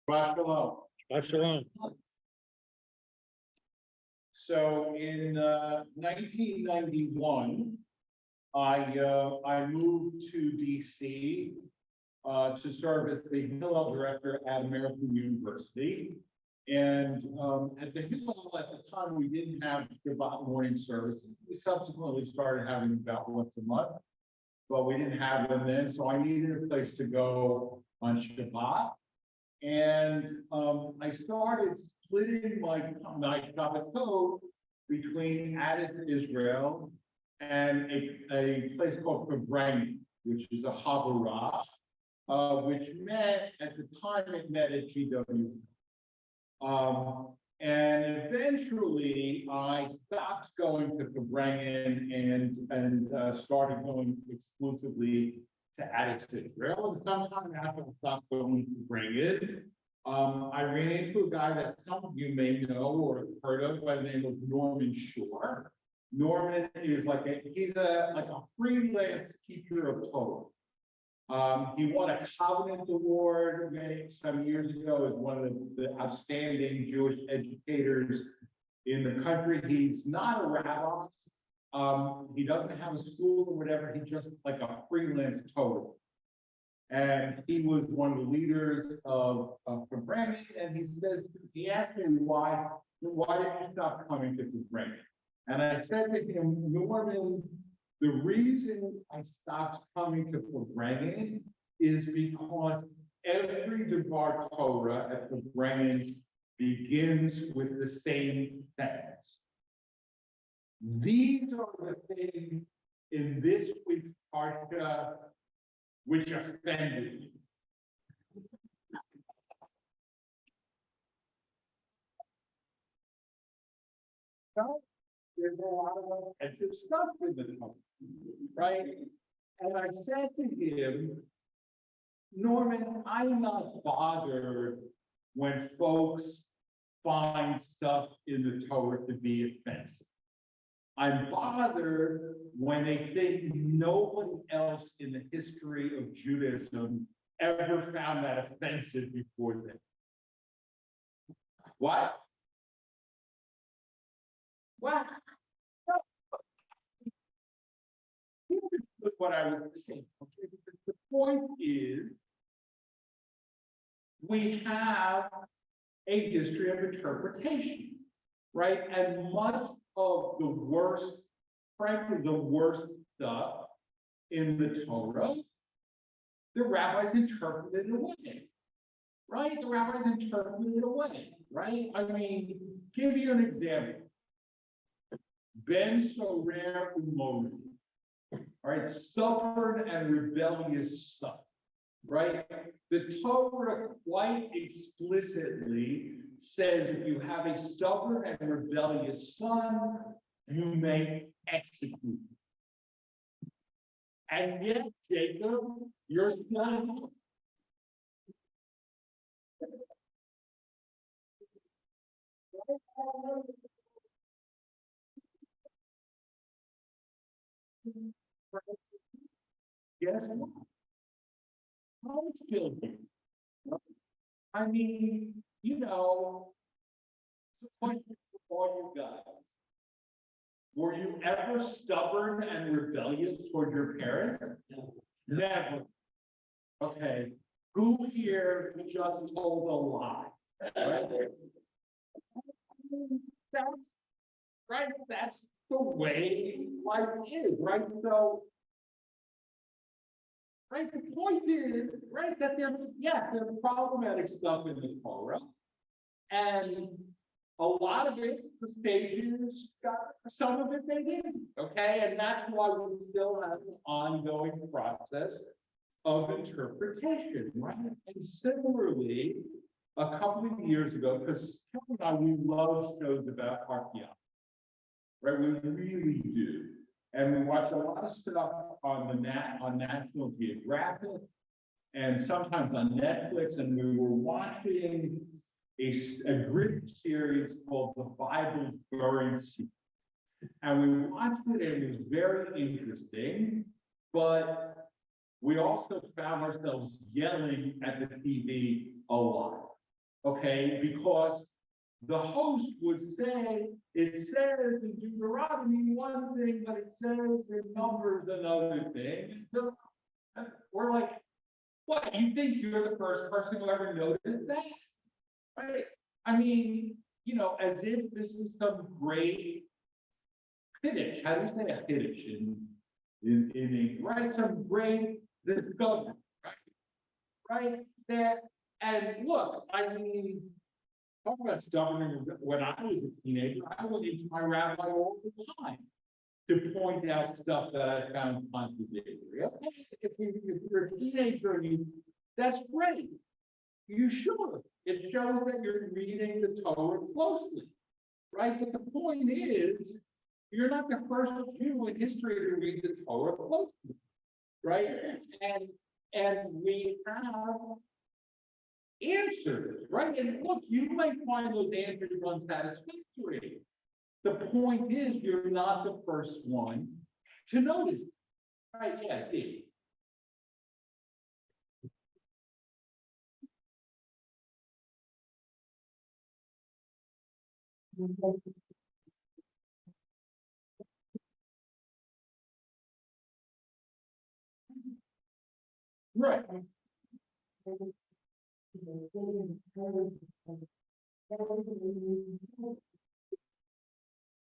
Drasha Shalom. Drasha Shalom. So in 1991, I moved to DC to serve as the Hillel director at American University. And at the Hillel at the time, we didn't have Shabbat morning services. We subsequently started having about once a month, but we didn't have them then. So I needed a place to go on Shabbat. And I started splitting my Shabbat code between Addis, Israel, and a place called Kehilat, which is a Havarah, which met, at the time it met at GW. And eventually I stopped going to Kehilat and started going exclusively to Addis, Israel. And sometime after I stopped going to Kehilat, I ran into a guy that some of you may know or heard of by the name of Norman Shore. Norman is he's a freelance teacher of Torah. He won a Covenant Award some years ago as one of the outstanding Jewish educators in the country. He's not a rabbi. He doesn't have a school or whatever. He's just like a freelance Torah. And he was one of the leaders of Kehilat, and he asked me why did you stop coming to Kehilat? And I said to him, Norman, the reason I stopped coming to Kehilat is because every Devar Torah at Kehilat begins with the same sentence. These are the things in this week's Parashat which offended me. So, there's a lot of offensive stuff in the Torah, right? And I said to him, Norman, I'm not bothered when folks find stuff in the Torah to be offensive. I'm bothered when they think nobody else in the history of Judaism ever found that offensive before them. What? What? Here's what I was thinking. Okay? The point is, we have a history of interpretation, right? And much of the worst, frankly, the worst stuff in the Torah, the rabbis interpreted it away, right? The rabbis interpreted it away, right? I mean, give you an example. Ben Sorer Umori, all right, stubborn and rebellious son, right? The Torah quite explicitly says if you have a stubborn and rebellious son, you may execute him. And yet, Jacob, your son, guess what? How killed him? I mean, it's a question for all you guys. Were you ever stubborn and rebellious toward your parents? No. Never. Okay. Who here just told a lie? Right? That's right. That's the way life is, right? So, right, the point is, right, that there's problematic stuff in the Torah, and a lot of it, the stages got, some of it they didn't, okay? And that's why we still have an ongoing process of interpretation, right? And similarly, a couple of years ago, because Kelly and I, we love shows about archaeology, right? We really do. And we watch a lot of stuff on National Geographic and sometimes on Netflix. And we were watching a grid series called The Bible's Buried Secrets. And we watched it and it was very interesting, but we also found ourselves yelling at the TV a lot. okay? Because the host would say, it says in Deuteronomy one thing, but it says in Numbers another thing. So we're like, what, you think you're the first person who ever noticed that? Right? I mean, as if this is some great Kiddush. How do you say a Kiddush in English? Right? Some great discovery, right? That, and look, I mean, talk about stubborn. When I was a teenager, I went into my rabbi all the time to point out stuff that I found contradictory. Okay, if you're a teenager and that's great. You should. It shows that you're reading the Torah closely, right? But the point is, you're not the first Jew in history to read the Torah closely, right? And we have answers, right? And look, you might find those answers unsatisfactory. The point is, you're not the first one to notice, right? Yeah, Dave. Right.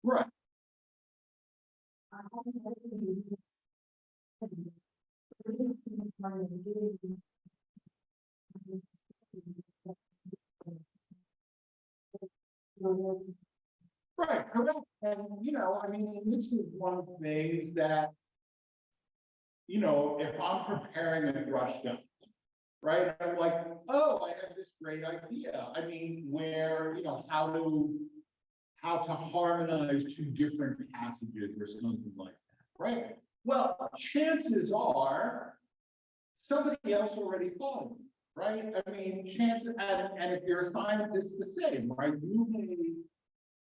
Right. Right, correct. And, I mean, this is one of the things that, if I'm preparing a Drasha, right, I'm like, oh, I have this great idea. I mean, where, how to harmonize two different passages or something like that, right? Well, chances are somebody else already thought of it, right? I mean, chances, and if you're a scientist, the same, right? You may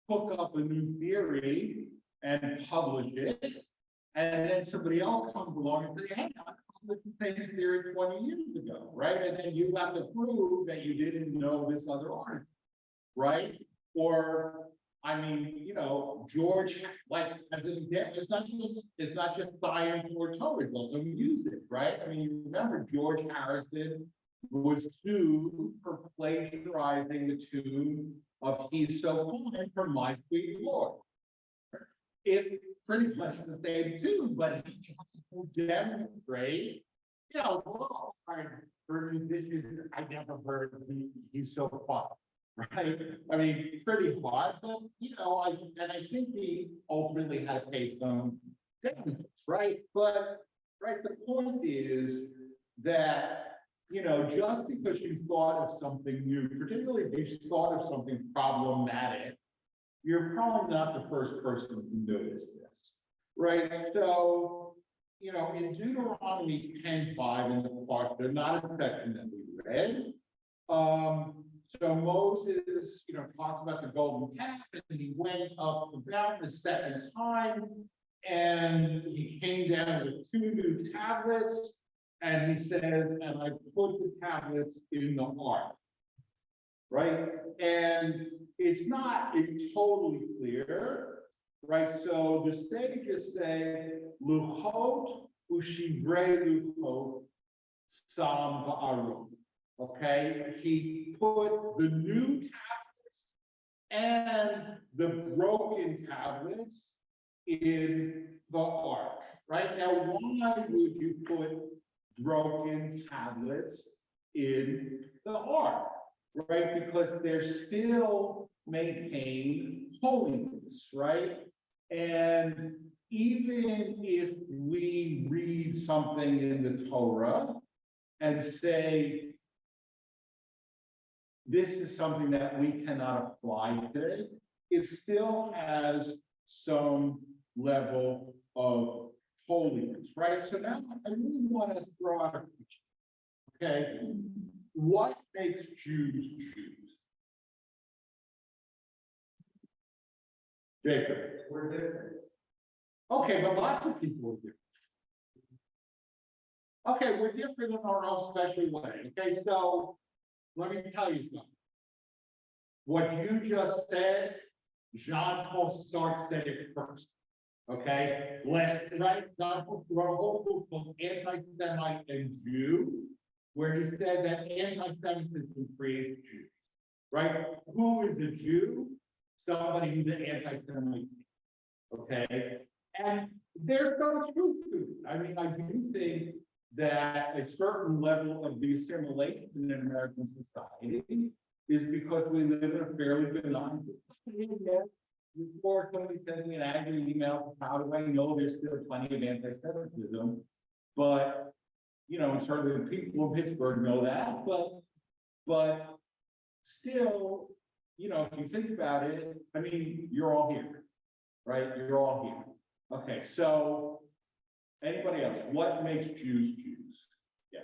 hook up a new theory and publish it, and then somebody else comes along and says, hey, I published the same theory 20 years ago, right? And then you have to prove that you didn't know this other article, right? Or, I mean, George, like, as an example, it's not just science or Torah, it's also music, right? I mean, remember, George Harrison was sued for plagiarizing the tune of He's So Fine from My Sweet Lord. It's pretty much the same tune, but he wants to demonstrate, well, for musicians, I never heard He's So Fine, right? I mean, pretty hard, but, I think he ultimately had to pay some damages, right? But, right, the point is that, just because you thought of something new, particularly if you thought of something problematic, you're probably not the first person to notice this, right? So, in Deuteronomy 10:5 in the part, they're not a section that we read. So Moses, talks about the golden calf, and he went up about the second time, and he came down with 2 new tablets, and he said, and I put the tablets in the ark, right? And it's not totally clear, right? So the sages say, Luchot ushivrei luchot sam ba'aron. Okay, he put the new tablets and the broken tablets in the ark, right? Now, why would you put broken tablets in the ark, right? Because they're still maintain holiness, right? And even if we read something in the Torah and say, this is something that we cannot apply today, it still has some level of holiness, right? So now I really want to throw out a question, okay? What makes Jews Jews? Jacob. We're different. Okay, but lots of people are different. Okay, we're different in our own special way. Okay, so let me tell you something. What you just said, Jean-Paul Sartre said it first. Okay, right? Jean-Paul wrote a whole book called Anti-Semite and Jew, where he said that anti-Semitism creates Jews. Right? Who is a Jew? Somebody who's an anti-Semite. Okay, and there's no truth to it. I mean, I do think that a certain level of the assimilation in American society is because we live in a fairly benign society. Yes, before somebody sends me an angry email, how do I know there's still plenty of anti-Semitism? But, you know, certainly the people of Pittsburgh know that, but still, you know, if you think about it, I mean, you're all here, right? You're all here. Okay, so anybody else? What makes Jews Jews? Yeah.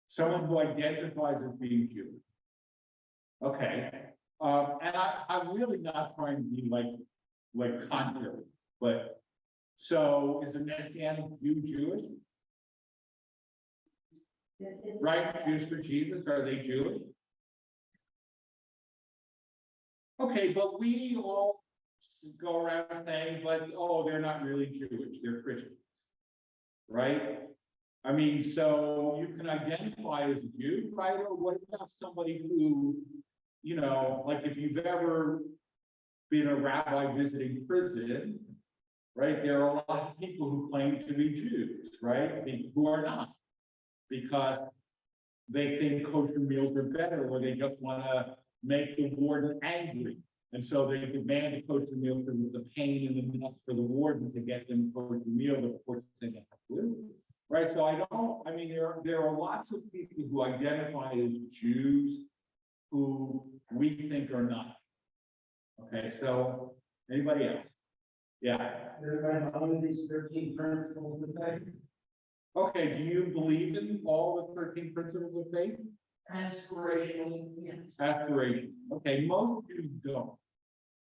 Someone who identifies as being Jewish. Okay. And I'm really not trying to be like contrary, but so is a Messianic Jew Jewish? Right? Jews for Jesus, are they Jewish? Okay, but we all go around saying, but oh, they're not really Jewish, they're Christians. Right? I mean, so you can identify as a Jew, right? Or what about somebody who, you know, like if you've ever been a rabbi visiting prison, right? There are a lot of people who claim to be Jews, right? Who are not, because they think kosher meals are better, or they just want to make the warden angry. And so they demand a kosher meal for the pain and the nuts for the warden to get them a kosher meal, but of course they have to. Right, so I mean, there are lots of people who identify as Jews who we think are not. Okay, so anybody else? Yeah. Everybody know these 13 principles of faith? Okay, do you believe in all the 13 principles of faith? Aspirationally, yes. Aspiration. Okay, most Jews don't.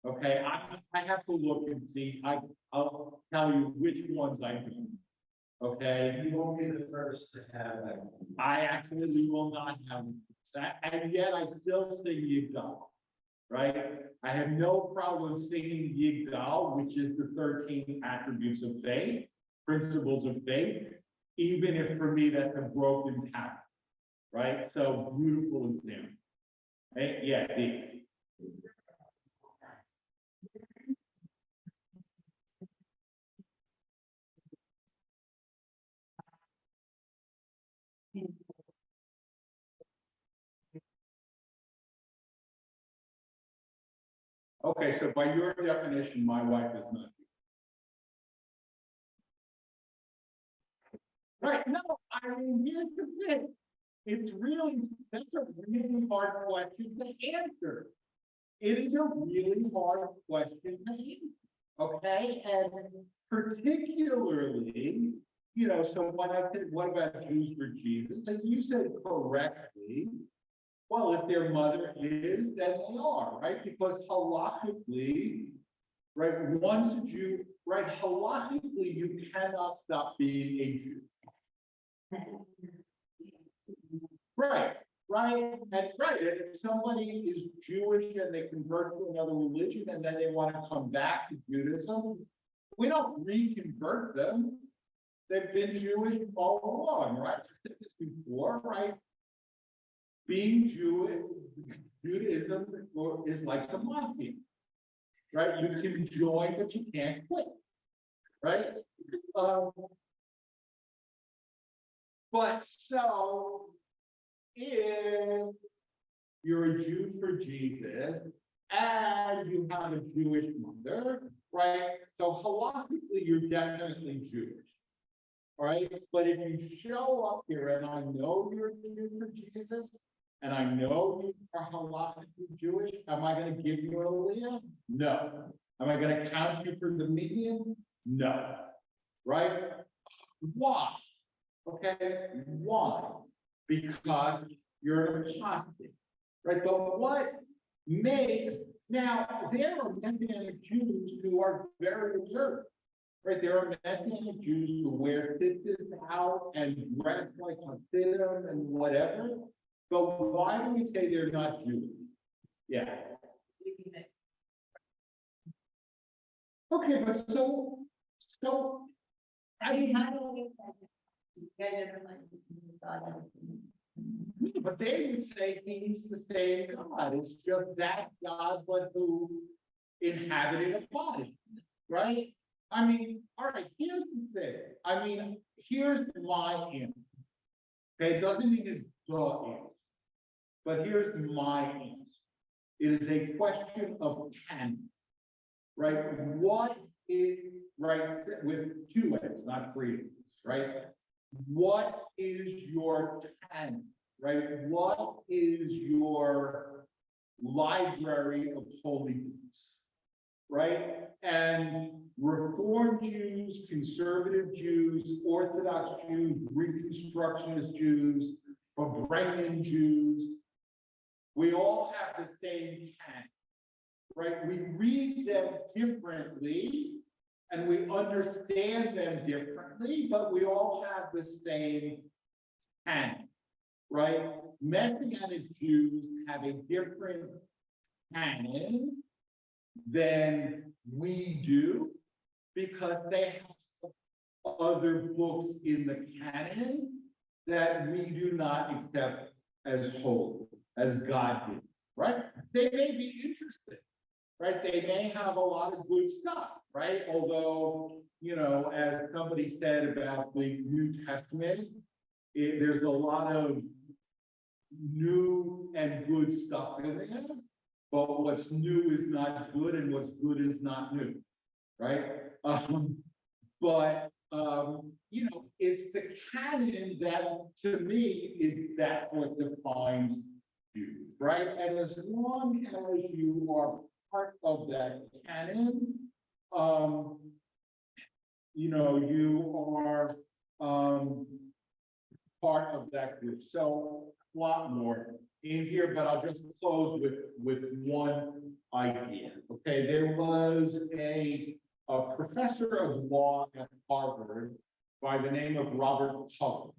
Okay, I have to look and see. I'll tell you which ones I do. Okay. You won't be the first to have that. I actually will not have that, and yet I still sing Yigdal, right? I have no problem singing Yigdal, which is the 13 attributes of faith, principles of faith, even if for me that's a broken habit, right? So beautiful and sound. Right? Yeah, Dave. Okay, so by your definition, my wife is not. Right, no, I mean, here's the thing. That's a really hard question to answer. It is a really hard question to answer, okay? And particularly, you know, so when I said, what about Jews for Jesus? And you said correctly, well, if their mother is, then they are, right? Because halachically, right, once a Jew, right, halachically, you cannot stop being a Jew. Right, and if somebody is Jewish and they convert to another religion and then they want to come back to Judaism, we don't reconvert them. They've been Jewish all along, right? I've said this before, right? Being Jewish, Judaism is like the mafia, right? You can join, but you can't quit, right? But so, if you're a Jew for Jesus and you have a Jewish mother, right? So halakhically, you're definitely Jewish, right? But if you show up here and I know you're a Jew for Jesus, and I know you are halakhically Jewish, am I going to give you an aliyah? No. Am I going to count you for the median? No. Right? Why? Okay, why? Because you're an apostate, right? But what makes, now, there are Messianic Jews who are very observant, right? There are Messianic Jews who wear tzitzis out and dress like Hasidim and whatever, But why do we say they're not Jewish? Yeah. Okay, but I mean, but they would say he's the same God. It's just that God, but who inhabited a body, right? I mean, all right, here's the thing. I mean, here's my answer. Okay, it doesn't mean it's the answer, but here's my answer. It is a question of canon, right? What is, right, with two N's, not three N's, right? What is your canon, right? What is your library of holy books, right? And Reformed Jews, conservative Jews, Orthodox Jews, Reconstructionist Jews, Hebraian Jews, we all have the same canon, right? We read them differently and we understand them differently, but we all have the same canon, right? Messianic Jews have a different canon than we do because they have other books in the canon that we do not accept as holy, as God did, right? They may be interested, right? They may have a lot of good stuff, right? Although, you know, as somebody said about the New Testament, there's a lot of new and good stuff in there, but what's new is not good and what's good is not new, right? You know, it's the canon that, to me, is that what defines you, right? And as long as you are part of that canon, you know, you are part of that group. So a lot more in here, but I'll just close with one idea. Okay, there was a professor of law at Harvard by the name of Robert Hubbard.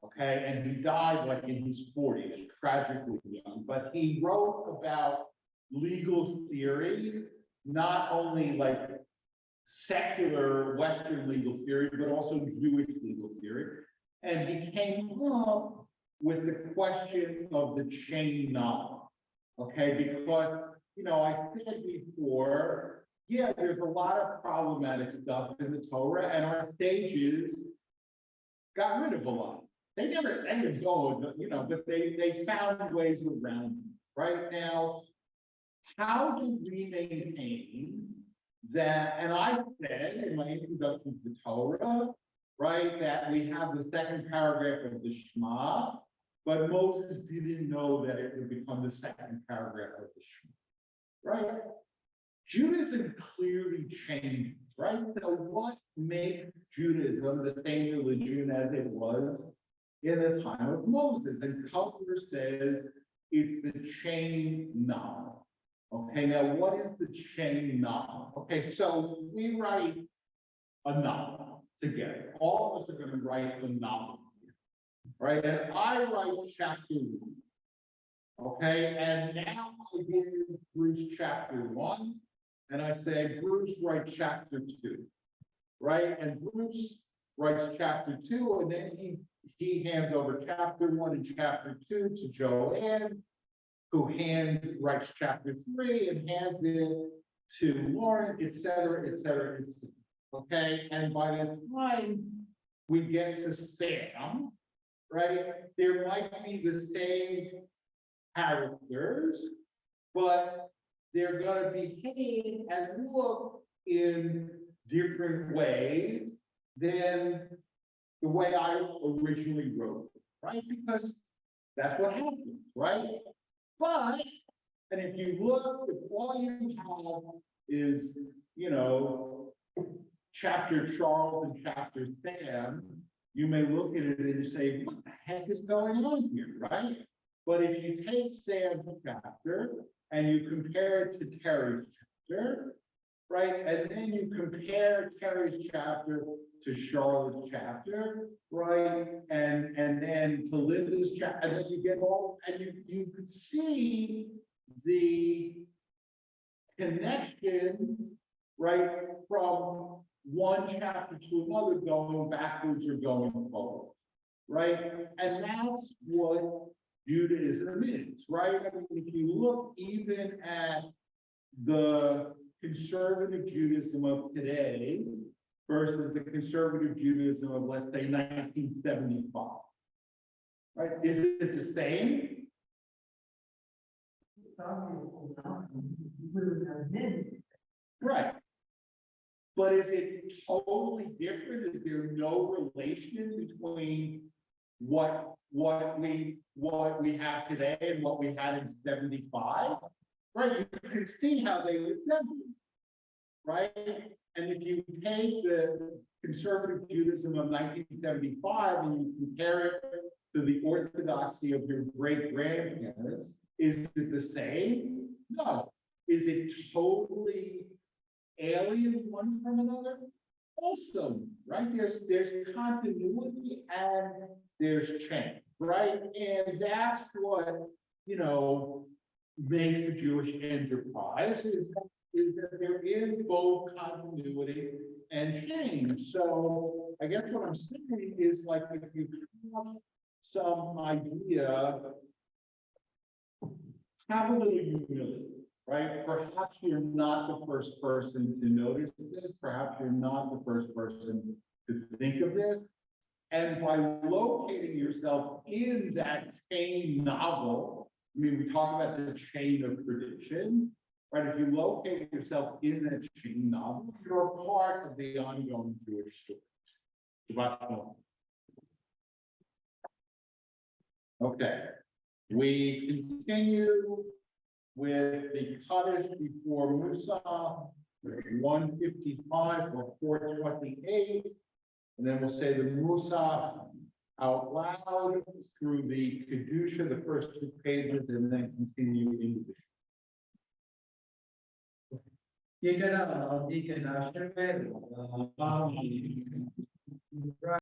Okay, and he died like in his 40s, tragically young, but he wrote about legal theory, not only like secular Western legal theory, but also Jewish legal theory. And he came up with the question of the chain knot. Okay, because, you know, I said before, yeah, there's a lot of problematic stuff in the Torah, and our sages got rid of a lot. They didn't go, you know, but they found ways around it. Right now, how do we maintain that? And I said in my introduction to the Torah, right, that we have the second paragraph of the Shema, but Moses didn't know that it would become the second paragraph of the Shema, right? Judaism clearly changed, right? So what makes Judaism the same religion as it was in the time of Moses? And culture says it's the chain knot. Okay, now what is the chain knot? Okay, so we write a novel together. All of us are going to write a novel, right? And I write chapter 1. Okay, and now I give Bruce chapter 1, and I say, Bruce, write chapter 2, right? And Bruce writes chapter 2, and then he hands over chapter 1 and chapter 2 to Joanne, who writes chapter 3 and hands it to Lauren, et cetera, et cetera, et cetera. Okay, and by the time we get to Sam, right, there might be the same characters, but they're going to behave and look in different ways than the way I originally wrote, right? Because that's what happens, right? But, and if you look, if all you have is, you know, chapter Charles and chapter Sam, you may look at it and say, what the heck is going on here, right? But if you take Sam's chapter and you compare it to Terry's chapter, right? right? And then you compare Terry's chapter to Charlotte's chapter, right? And then to Linda's chapter, and then you get all, and you could see the connection, right, from one chapter to another, going backwards or going forward, right? And that's what Judaism is, right? I mean, if you look even at the conservative Judaism of today versus the conservative Judaism of, let's say, 1975, right? Is it the same? Right. But is it totally different? Is there no relation between what we have today and what we had in 75? Right, you can see how they resemble, right? And if you take the conservative Judaism of 1975 and you compare it to the orthodoxy of your great-grandparents, is it the same? No. Is it totally alien one from another? Also, right? There's continuity and there's change, right? And that's what, you know, makes the Jewish enterprise is that there is both continuity and change. So I guess what I'm saying is, like, if you have some idea, have a little humility, right? Perhaps you're not the first person to notice this. Perhaps you're not the first person to think of this. And by locating yourself in that chain novel, I mean, we talk about the chain of tradition, right? If you locate yourself in that chain novel, you're a part of the ongoing Jewish story. Shabbat shalom. Okay, we continue with the Kaddish before Musa, 155 or 428, and then we'll say the Musaf out loud through the Kedusha, the first two pages, and then continue individually.